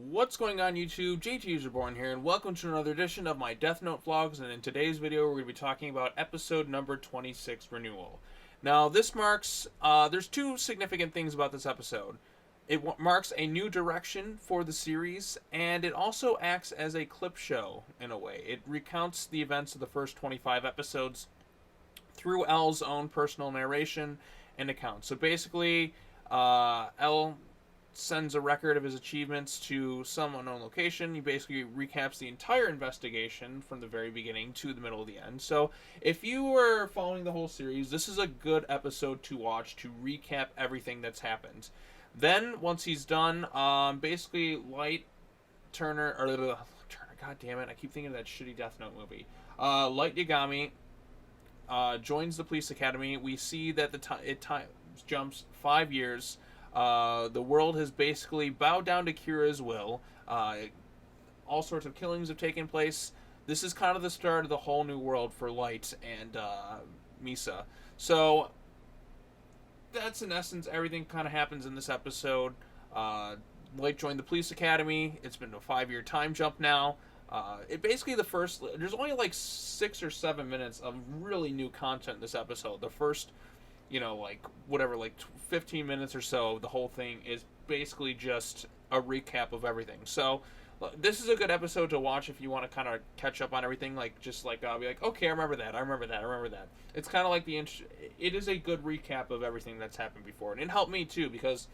What's going on YouTube? JT Userborn here, and welcome to another edition of my Death Note vlogs, and in today's video we're going to be talking about episode number 26, Renewal. Now this marks, there's two significant things about this episode. It marks a new direction for the series, and it also acts as a clip show in a way. It recounts the events of the first 25 episodes through L's own personal narration and account. So basically, L sends a record of his achievements to some unknown location. He basically recaps the entire investigation from the very beginning to the middle of the end. So if you were following the whole series, this is a good episode to watch to recap everything that's happened. Then, once he's done, basically Light, Turner, god damn it, I keep thinking of that shitty Death Note movie. Light Yagami joins the police academy. We see that it jumps 5 years. The world has basically bowed down to Kira's will. All sorts of killings have taken place. This is kind of the start of the whole new world for Light and Misa. So that's in essence everything kind of happens in this episode. Light joined the police academy. It's been a 5-year time jump now. It basically there's only like 6 or 7 minutes of really new content in this episode. The first, 15 minutes or so, the whole thing is basically just a recap of everything. So this is a good episode to watch if you want to kind of catch up on everything. Be like, okay, I remember that. It's kind of like it is a good recap of everything that's happened before, and it helped me too because,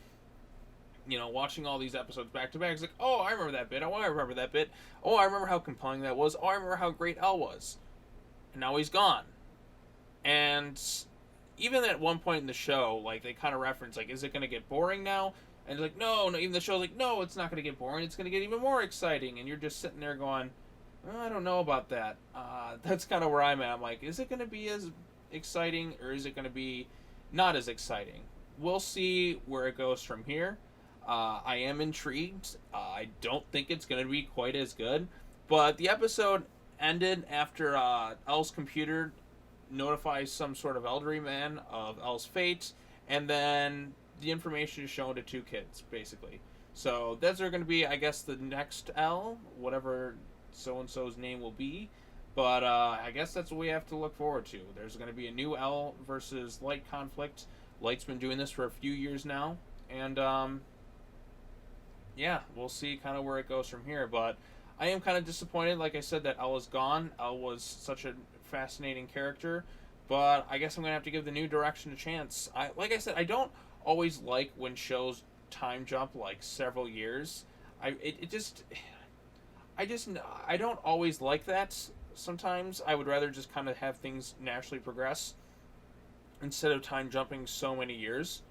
watching all these episodes back to back, it's like, oh, I remember that bit. Oh, I remember that bit. Oh, I remember how compelling that was. Oh, I remember how great L was. And now he's gone. And even at one point in the show, they kind of reference, is it going to get boring now? And it's like, no, even the show's like, no, it's not going to get boring. It's going to get even more exciting. And you're just sitting there going, I don't know about that. That's kind of where I'm at. I'm like, is it going to be as exciting or is it going to be not as exciting? We'll see where it goes from here. I am intrigued. I don't think it's going to be quite as good. But the episode ended after L's computer notifies some sort of elderly man of L's fate, and then the information is shown to two kids, basically. So those are going to be, I guess, the next L, whatever so-and-so's name will be. But I guess that's what we have to look forward to. There's going to be a new L versus Light conflict. Light's been doing this for a few years now, and yeah, we'll see kind of where it goes from here. But I am kind of disappointed, like I said, that L is gone. L was such a fascinating character, but I guess I'm gonna have to give the new direction a chance. Like I said, I don't always like when shows time jump several years. I don't always like that. Sometimes I would rather just kind of have things naturally progress instead of time jumping so many years.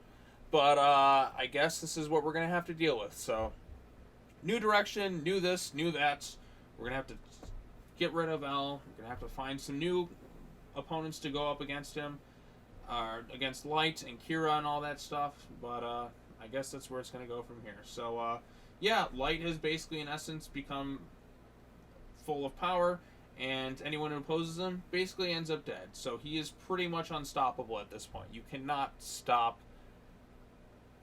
But I guess this is what we're gonna have to deal with. So new direction, new this, new that. We're gonna have to get rid of L. We're going to have to find some new opponents to go up against him. Against Light and Kira and all that stuff. But I guess that's where it's going to go from here. So, yeah, Light has basically, in essence, become full of power. And anyone who opposes him basically ends up dead. So he is pretty much unstoppable at this point. You cannot stop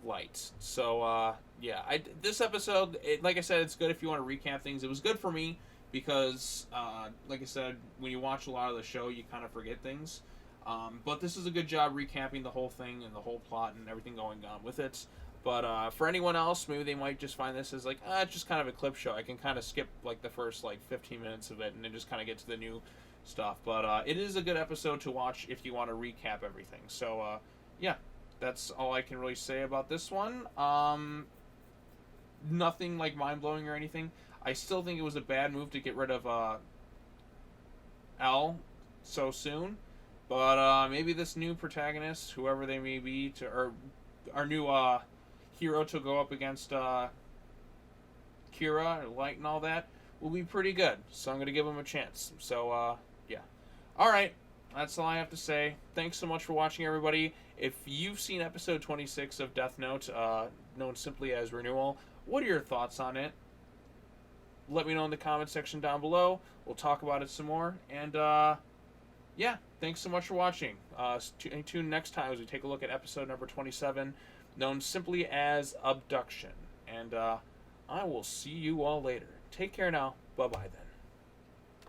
Light. So, yeah. This episode, like I said, it's good if you want to recap things. It was good for me. Because, like I said, when you watch a lot of the show, you kind of forget things. But this is a good job recapping the whole thing and the whole plot and everything going on with it. But for anyone else, maybe they might just find this as it's just kind of a clip show. I can kind of skip the first 15 minutes of it and then just kind of get to the new stuff. But it is a good episode to watch if you want to recap everything. So yeah, that's all I can really say about this one. Nothing mind blowing or anything. I still think it was a bad move to get rid of L so soon, but maybe this new protagonist, whoever they may be, or our new hero to go up against Kira or Light and all that, will be pretty good. So I'm going to give him a chance. So, yeah. Alright, that's all I have to say. Thanks so much for watching, everybody. If you've seen episode 26 of Death Note, known simply as Renewal, what are your thoughts on it? Let me know in the comment section down below. We'll talk about it some more. And, yeah, thanks so much for watching. Stay tuned next time as we take a look at episode number 27, known simply as Abduction. And I will see you all later. Take care now. Bye-bye then.